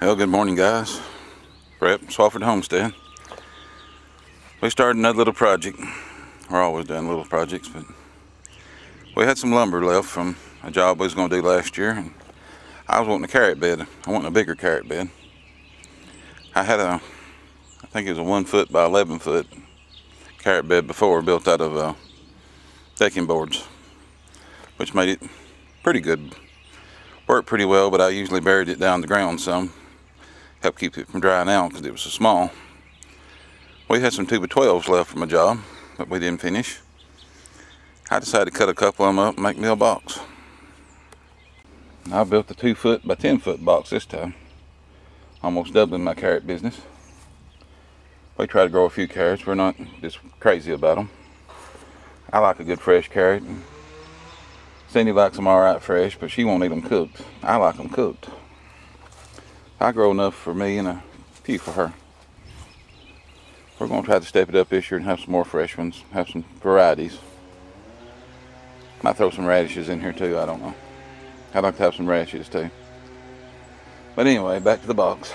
Well, good morning, guys. Brett, Swafford Homestead. We started another little project. We're always doing little projects, but we had some lumber left from a job we was going to do last year, and I was wanting a carrot bed. I wanted a bigger carrot bed. I think it was a 1 foot by 11 foot carrot bed before, built out of decking boards, which made it pretty good. Worked pretty well, but I usually buried it down the ground some. Help keep it from drying out because it was so small. We had some 2x12s left from a job that we didn't finish. I decided to cut a couple of them up and make me a box. I built a 2 foot by 10 foot box this time, almost doubling my carrot business. We try to grow a few carrots. We're not just crazy about them. I like a good fresh carrot. Cindy likes them alright fresh, but she won't eat them cooked. I like them cooked. I grow enough for me and a few for her. We're going to try to step it up this year and have some more fresh ones, have some varieties. Might throw some radishes in here too, I don't know. I'd like to have some radishes too. But anyway, back to the box.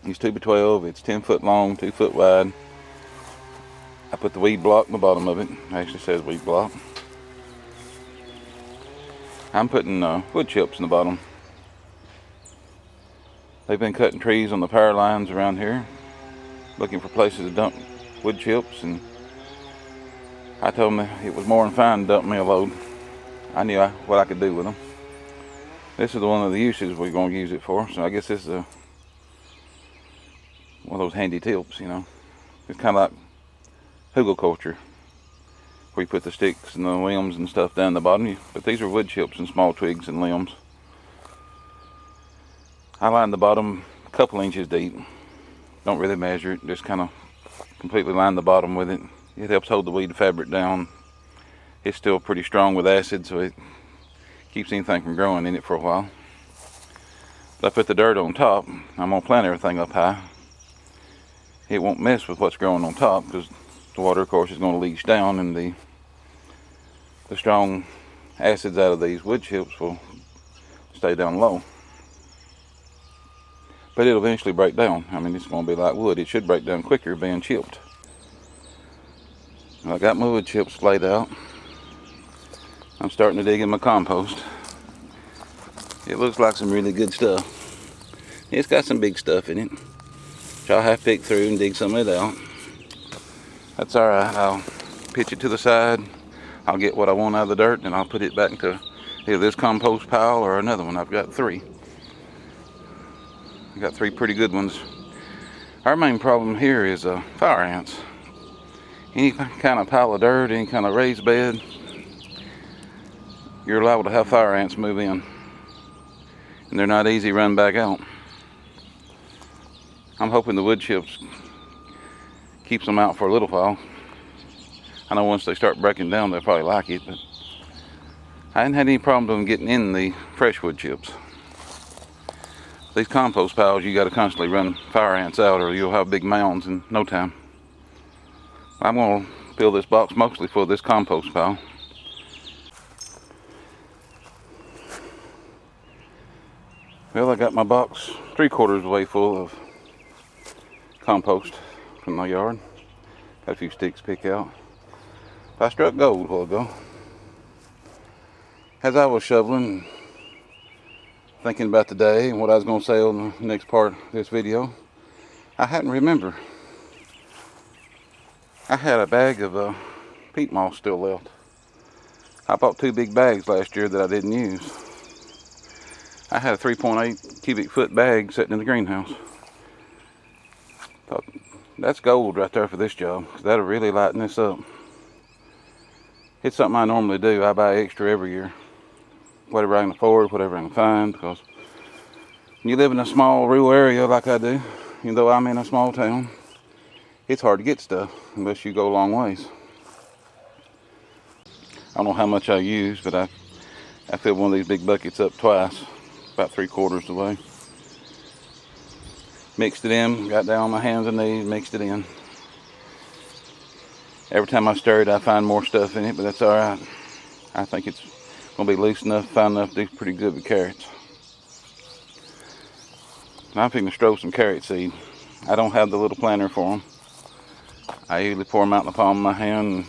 It's 2x12, it's 10 foot long, 2 foot wide. I put the weed block in the bottom of it. It actually says weed block. I'm putting wood chips in the bottom. They've been cutting trees on the power lines around here, looking for places to dump wood chips, and I told them it was more than fine to dump me a load. I knew what I could do with them. This is one of the uses we're going to use it for, so I guess this is one of those handy tips, you know. It's kind of like hugelkultur, where you put the sticks and the limbs and stuff down the bottom. But these are wood chips and small twigs and limbs. I line the bottom a couple inches deep. Don't really measure it, just kind of completely line the bottom with it. It helps hold the weed fabric down. It's still pretty strong with acid, so it keeps anything from growing in it for a while. But I put the dirt on top. I'm going to plant everything up high. It won't mess with what's growing on top because the water, of course, is going to leach down, and the strong acids out of these wood chips will stay down low. But it'll eventually break down. I mean, it's going to be like wood. It should break down quicker being chipped. I got my wood chips laid out. I'm starting to dig in my compost. It looks like some really good stuff. It's got some big stuff in it, which I'll have to pick through and dig some of it out. That's alright. I'll pitch it to the side. I'll get what I want out of the dirt, and I'll put it back into either this compost pile or another one. I've got 3. I got 3 pretty good ones. Our main problem here is fire ants. Any kind of pile of dirt, any kind of raised bed, you're liable to have fire ants move in. And they're not easy to run back out. I'm hoping the wood chips keeps them out for a little while. I know once they start breaking down, they'll probably like it, but I hadn't had any problem with them getting in the fresh wood chips. These compost piles, you got to constantly run fire ants out, or you'll have big mounds in no time. I'm going to fill this box mostly full of this compost pile. Well, I got my box 3/4 of the way full of compost from my yard. Got a few sticks to pick out. I struck gold a while ago. As I was shoveling, thinking about the day and what I was going to say on the next part of this video, I hadn't remembered. I had a bag of peat moss still left. I bought 2 big bags last year that I didn't use. I had a 3.8 cubic foot bag sitting in the greenhouse. Thought, that's gold right there for this job, because that'll really lighten this up. It's something I normally do. I buy extra every year. Whatever I can afford, whatever I can find, because when you live in a small rural area like I do, even though I'm in a small town, it's hard to get stuff unless you go a long ways. I don't know how much I use, but I filled one of these big buckets up twice, about 3/4 of the way. Mixed it in, got down on my hands and knees, mixed it in. Every time I stir it, I find more stuff in it, but that's alright. I think it's going to be loose enough, fine enough to do pretty good with carrots. I'm fixing to strow some carrot seed. I don't have the little planter for them. I usually pour them out in the palm of my hand and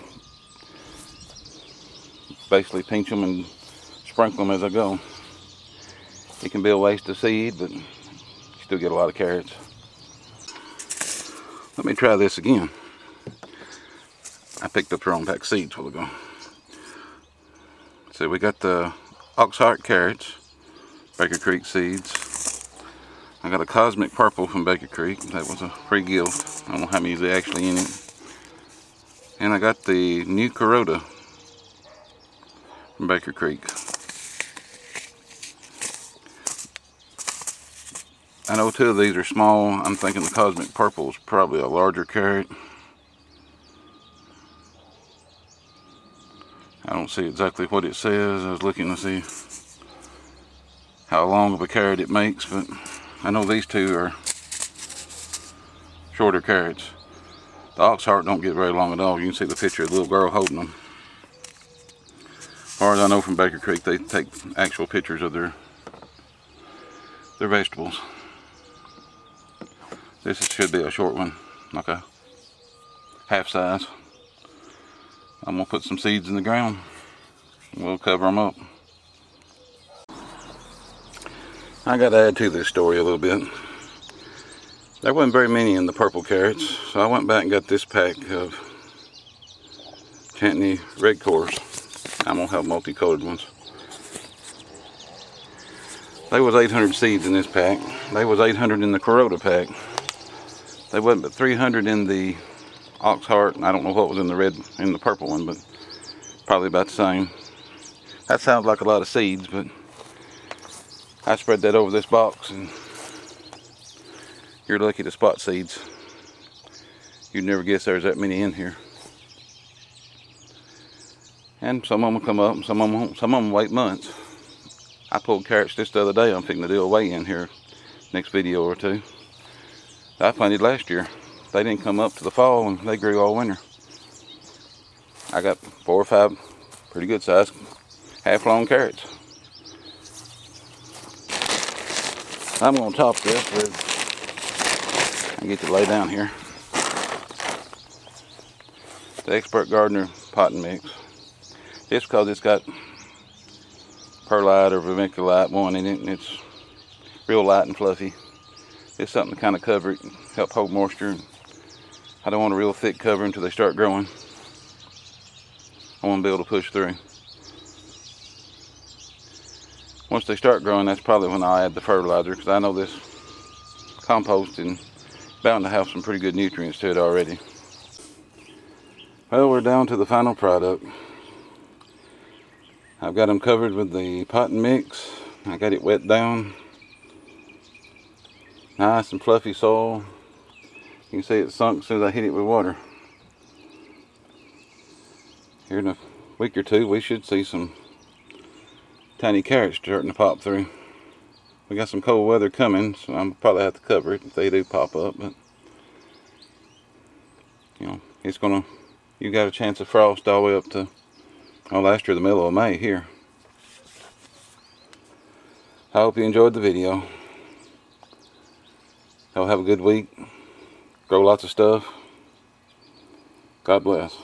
basically pinch them and sprinkle them as I go. It can be a waste of seed, but you still get a lot of carrots. Let me try this again. I picked up the wrong pack of seeds a while ago. So we got the Oxheart carrots, Baker Creek seeds. I got a Cosmic Purple from Baker Creek. That was a free gift. I don't know how many is actually in it. And I got the New Corota from Baker Creek. I know two of these are small. I'm thinking the Cosmic Purple is probably a larger carrot. I don't see exactly what it says. I was looking to see how long of a carrot it makes, but I know these two are shorter carrots. The Oxheart don't get very long at all. You can see the picture of the little girl holding them. As far as I know from Baker Creek, they take actual pictures of their vegetables. This should be a short one, like a half size. I'm gonna put some seeds in the ground. We'll cover them up. I gotta add to this story a little bit. There wasn't very many in the purple carrots, so I went back and got this pack of Chantney Red Cores. I'm gonna have multicolored ones. There was 800 seeds in this pack. There was 800 in the Corota pack. There wasn't but 300 in the Oxheart, and I don't know what was in the purple one, but probably about the same. That sounds like a lot of seeds, but I spread that over this box, and you're lucky to spot seeds. You'd never guess there's that many in here. And some of them will come up, and some of them won't. Some of them wait months. I pulled carrots just the other day. I'm fixing to do a weigh-in here next video or two. I planted last year. They didn't come up to the fall, and they grew all winter. I got 4 or 5 pretty good sized half-long carrots. I'm going to top this with, I get to lay down here, the Expert Gardener potting mix. Just because it's got perlite or vermiculite one in it, and it's real light and fluffy. It's something to kind of cover it and help hold moisture. I don't want a real thick cover until they start growing. I want to be able to push through. Once they start growing, that's probably when I'll add the fertilizer, because I know this compost is bound to have some pretty good nutrients to it already. Well, we're down to the final product. I've got them covered with the potting mix. I got it wet down. Nice and fluffy soil. You can see it sunk as soon as I hit it with water. Here in a week or two, we should see some tiny carrots starting to pop through. We got some cold weather coming, so I'm probably have to cover it if they do pop up. But you know, it's gonna. You got a chance of frost all the way up to last year, the middle of May here. I hope you enjoyed the video. Y'all have a good week. Grow lots of stuff. God bless.